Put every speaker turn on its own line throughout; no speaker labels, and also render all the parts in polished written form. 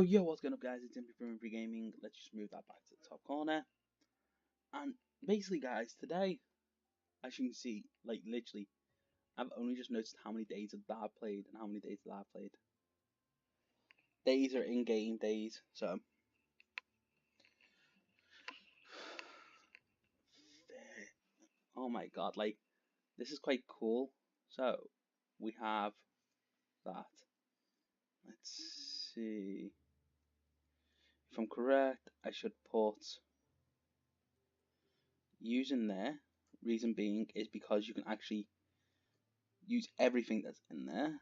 Yo, what's going up, guys? It's Impy from Gaming. Let's just move that back to the top corner. And basically, guys, today, as you can see, like literally, I've only just noticed how many days that I've played and how many days that I've played. Days are in-game days, so oh my god, like this is quite cool. So we have that. Let's see. If I'm correct, I should put using there. Reason being is because you can actually use everything that's in there.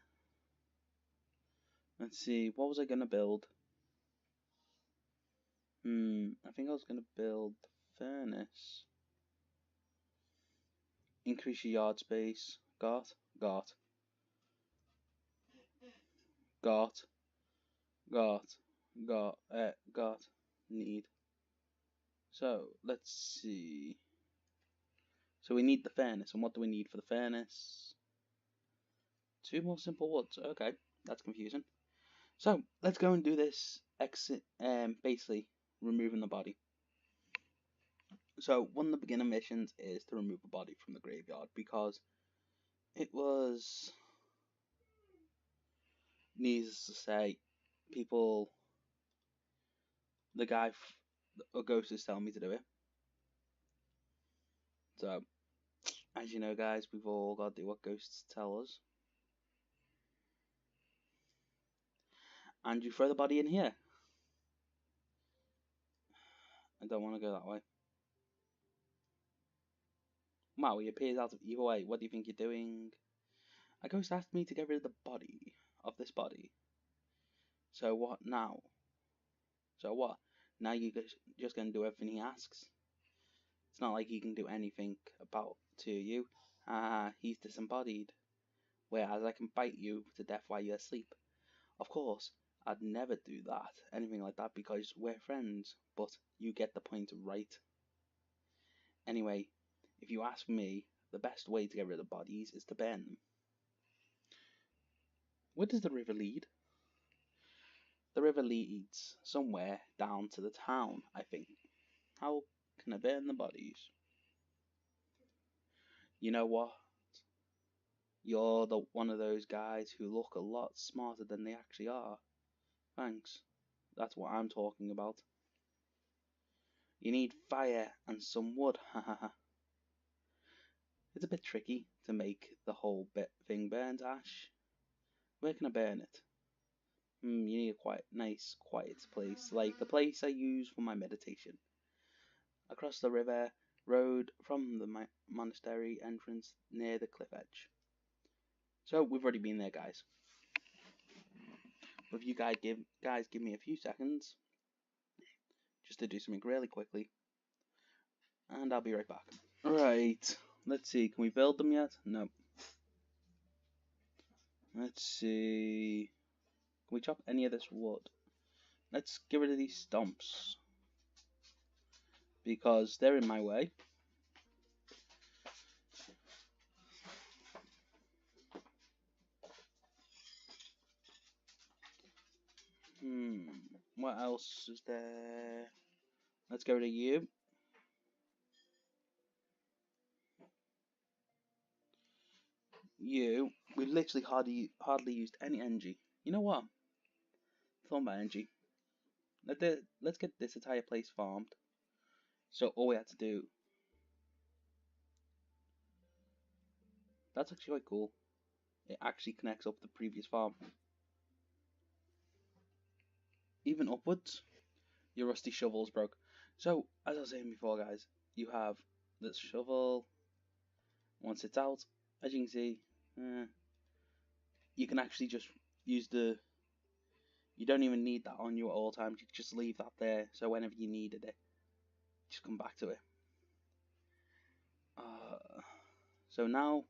Let's see, what was I gonna build? I think I was gonna build the furnace. Increase your yard space. Got. Need. So let's see. So we need the furnace, and what do we need for the furnace? 2 more simple woods. Okay, that's confusing. So let's go and do this. Basically removing the body. So one of the beginner missions is to remove a body from the graveyard because it was, needless to say, people, the guy, a ghost is telling me to do it. So, as you know, guys, we've all got to do what ghosts tell us. And you throw the body in here. I don't want to go that way. Wow, he appears out of either way. What do you think you're doing? A ghost asked me to get rid of the body, of this body. So what now? So what? Now you're just going to do everything he asks? It's not like he can do anything about to you. He's disembodied. Whereas I can bite you to death while you're asleep. Of course, I'd never do that, anything like that, because we're friends, but you get the point, right? Anyway, if you ask me, the best way to get rid of bodies is to burn them. Where does the river lead? The river leads somewhere down to the town, I think. How can I burn the bodies? You know what? You're one of those guys who look a lot smarter than they actually are. Thanks. That's what I'm talking about. You need fire and some wood, hahaha. It's a bit tricky to make the whole thing burnt, Ash. Where can I burn it? You need a nice, quiet place, like the place I use for my meditation. Across the river road from the monastery entrance near the cliff edge. So we've already been there, guys. But if you guys give me a few seconds just to do something really quickly, and I'll be right back. Right, let's see, can we build them yet? No. Let's see, can we chop any of this wood? Let's get rid of these stumps, because they're in my way. What else is there? Let's get rid of you. We've literally hardly used any energy. You know what? Thought about energy. Let's get this entire place farmed. So all we had to do. That's actually quite cool. It actually connects up the previous farm. Even upwards. Your rusty shovel's broke. So, as I was saying before, guys, you have this shovel. Once it's out, as you can see, you can actually just use you don't even need that on you at all times. You can just leave that there, so whenever you needed it, just come back to it. So now,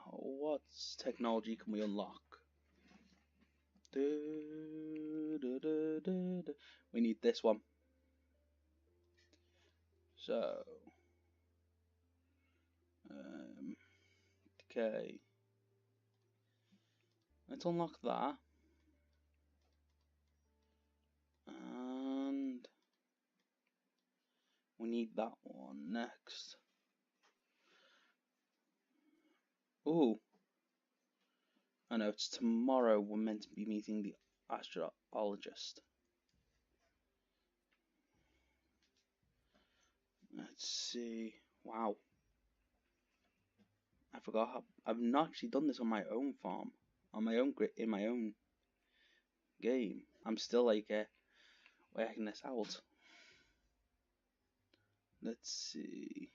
what technology can we unlock? We need this one. So, okay. Let's unlock that. We need that one next. Ooh. I know, it's tomorrow we're meant to be meeting the astrologist. Let's see. Wow. I forgot how I've not actually done this on my own farm, on my own in my own game. I'm still like working this out. Let's see.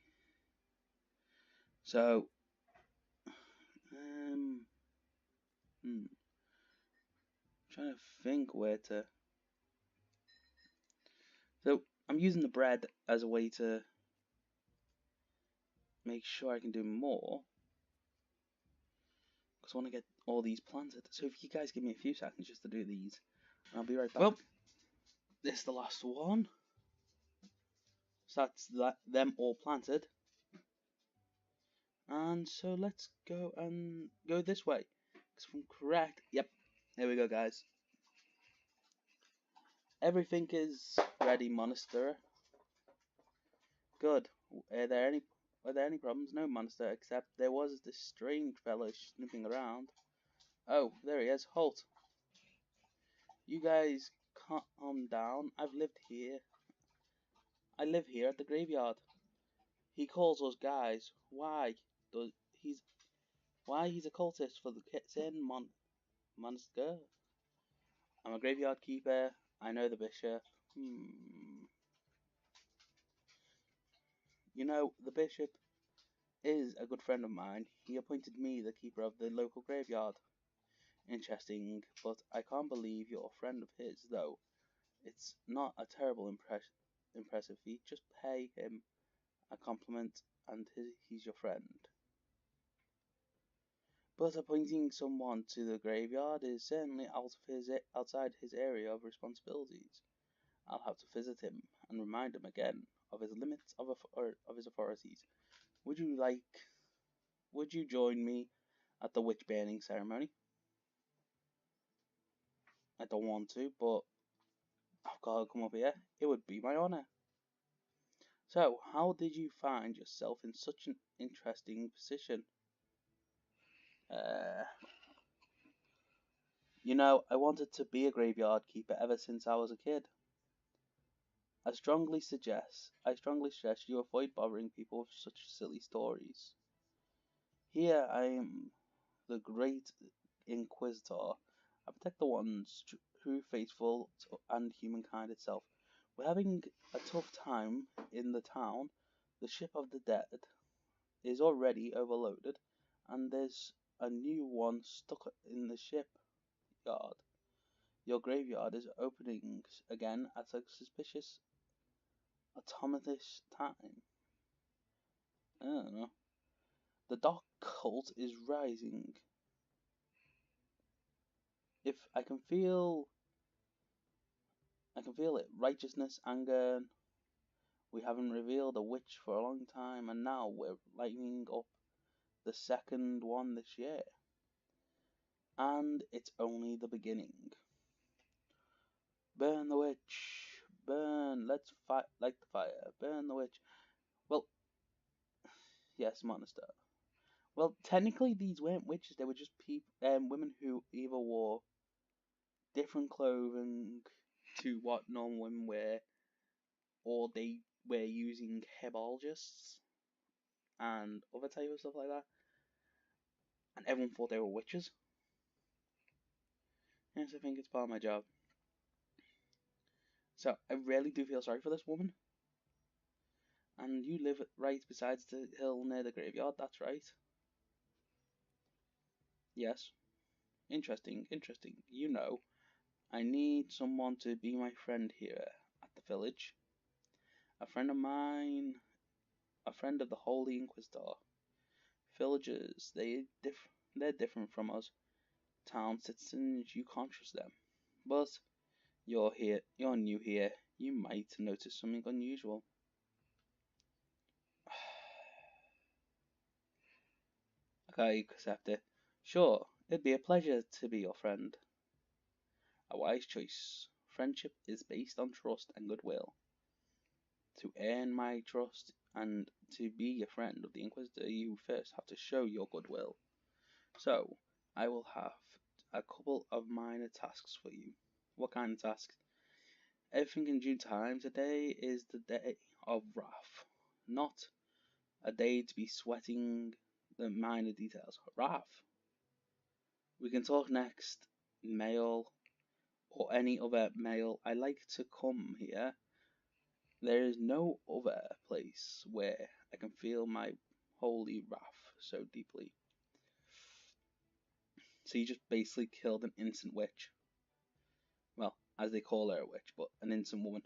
So, trying to think where to. So I'm using the bread as a way to make sure I can do more, because I want to get all these planted. So if you guys give me a few seconds just to do these, I'll be right back. Well, this is the last one. So that's them all planted. And so let's go and go this way. Because if I'm correct, yep, there we go, guys. Everything is ready, Monster. Good. Were there any problems? No, Monster, except there was this strange fellow snooping around. Oh, there he is. Halt. You guys calm down. I live here at the graveyard. He calls us guys. He's a cultist for the sin monster. I'm a graveyard keeper. I know the bishop. You know, the bishop is a good friend of mine. He appointed me the keeper of the local graveyard. Interesting, but I can't believe you're a friend of his, though. It's not a terrible impressive feat. Just pay him a compliment and he's your friend. But appointing someone to the graveyard is certainly outside his area of responsibilities. I'll have to visit him and remind him again of his limits of his authorities. Would you join me at the witch burning ceremony? I don't want to, but I've got to come up here. It would be my honor. So, how did you find yourself in such an interesting position? You know, I wanted to be a graveyard keeper ever since I was a kid. I strongly suggest you avoid bothering people with such silly stories. Here I am, the great Inquisitor. I protect the ones true, faithful, and humankind itself. We're having a tough time in the town. The ship of the dead is already overloaded, and there's a new one stuck in the shipyard. Your graveyard is opening again at a suspicious autonomous time. I don't know. The dark cult is rising. If I can feel it. Righteousness, anger. We haven't revealed a witch for a long time, and now we're lighting up the second one this year. And it's only the beginning. Burn the witch. Burn. Let's light the fire. Burn the witch. Well, yes, monster. Well, technically these weren't witches. They were just women who either wore different clothing to what normal women wear, or they were using herbologists and other type of stuff like that. And everyone thought they were witches. Yes, I think it's part of my job. So I really do feel sorry for this woman. And you live right beside the hill near the graveyard, that's right. Yes. Interesting. You know, I need someone to be my friend here at the village. A friend of mine, a friend of the Holy Inquisitor. Villagers, they're different from us. Town citizens, you can't trust them. But you're new here, you might notice something unusual. Okay, accept it. Sure, it'd be a pleasure to be your friend. A wise choice. Friendship is based on trust and goodwill. To earn my trust and to be a friend of the Inquisitor, you first have to show your goodwill. So, I will have a couple of minor tasks for you. What kind of tasks? Everything in due time. Today is the day of wrath, not a day to be sweating the minor details. Wrath. We can talk next, male or any other male. I like to come here. There is no other place where I can feel my holy wrath so deeply. So you just basically killed an innocent witch. Well, as they call her a witch, but an innocent woman.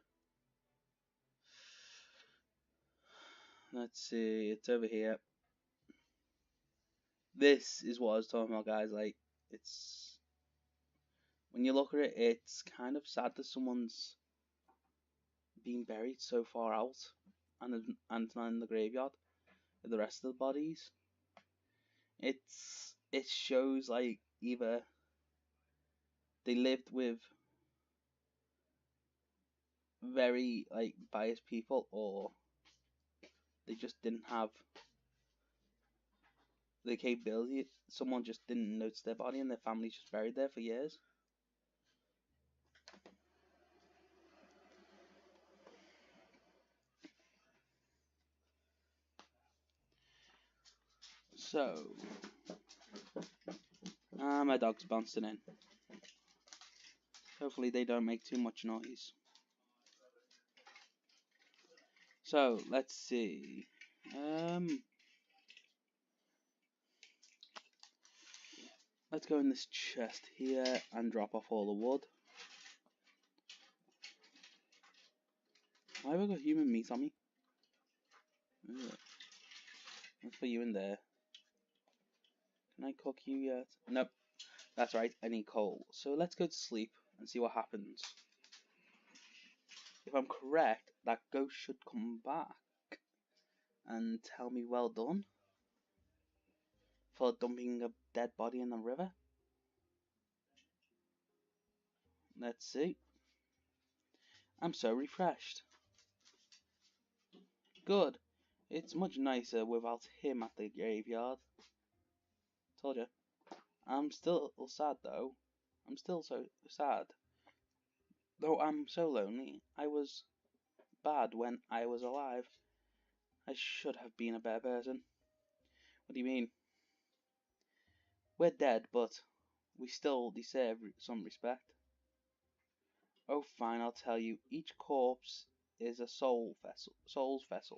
Let's see, it's over here. This is what I was talking about, guys. Like, it's when you look at it, it's kind of sad that someone's being buried so far out and not in the graveyard with the rest of the bodies. It shows like either they lived with very like biased people, or they just didn't have the capability. Someone just didn't notice their body, and their family's just buried there for years. So, my dog's bouncing in. Hopefully they don't make too much noise. So, let's see. Let's go in this chest here and drop off all the wood. Why have I got human meat on me? Ugh. Let's put you in there. Can I cook you yet? Nope. That's right, I need coal. So let's go to sleep and see what happens. If I'm correct, that ghost should come back and tell me well done for dumping a dead body in the river. Let's see. I'm so refreshed. Good. It's much nicer without him at the graveyard. Told you. I'm still sad though. I'm still so sad. Though I'm so lonely. I was bad when I was alive. I should have been a better person. What do you mean? We're dead, but we still deserve some respect. Oh, fine, I'll tell you. Each corpse is a soul's vessel.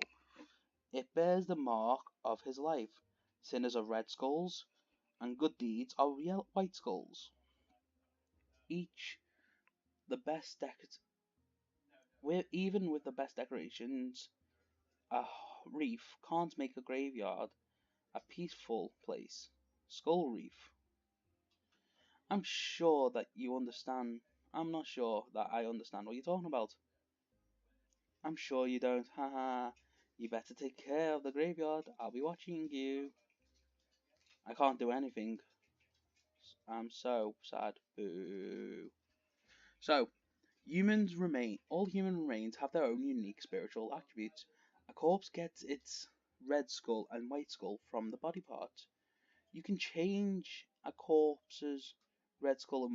It bears the mark of his life. Sinners are red skulls, and good deeds are real white skulls. Each, the best even with the best decorations, a reef can't make a graveyard a peaceful place. Skull Reef. I'm sure that you understand. I'm not sure that I understand what you're talking about. I'm sure you don't. Haha. You better take care of the graveyard. I'll be watching you. I can't do anything. I'm so sad. Boo. So, all human remains have their own unique spiritual attributes. A corpse gets its red skull and white skull from the body parts. You can change a corpse's red skull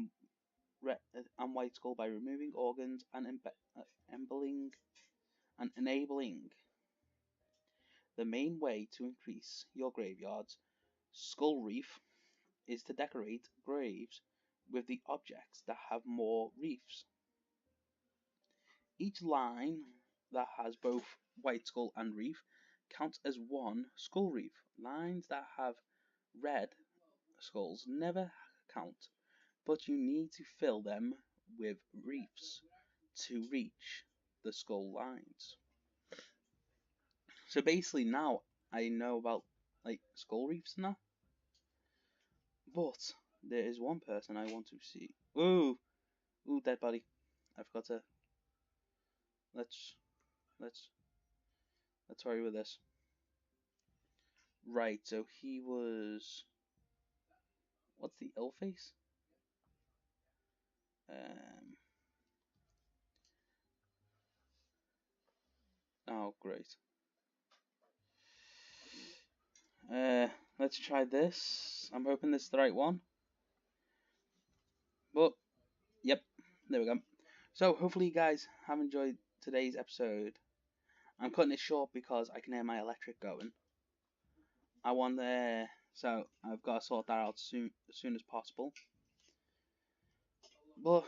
and white skull by removing organs and enabling. The main way to increase your graveyard's skull reef is to decorate graves with the objects that have more reefs. Each line that has both white skull and reef counts as one skull reef. Lines that have red skulls never count, but you need to fill them with reefs to reach the skull lines. So basically now I know about like skull reefs and that. But there is one person I want to see. Ooh, dead body. I forgot to. Let's let's hurry with this. Right, so he was. What's the ill face? Oh, great. Let's try this. I'm hoping this is the right one. But, yep, there we go. So, hopefully you guys have enjoyed today's episode. I'm cutting it short because I can hear my electric going. So I've got to sort that out as soon as possible. But,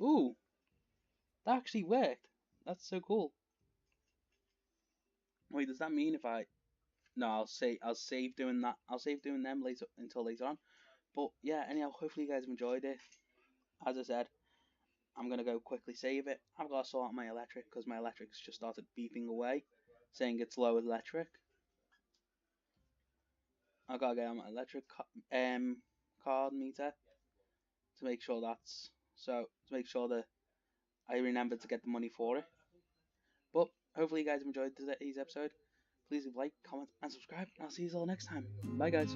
ooh, that actually worked. That's so cool. Wait, does that mean if I... No, I'll save doing that. I'll save doing them later until later on. But yeah, anyhow, hopefully you guys have enjoyed it. As I said, I'm gonna go quickly save it. I've got to sort out my electric because my electric's just started beeping away, saying it's low electric. I've got to get on my electric card meter to make sure that I remember to get the money for it. But hopefully you guys have enjoyed today's episode. Please leave a like, comment, and subscribe. And I'll see you all next time. Bye, guys.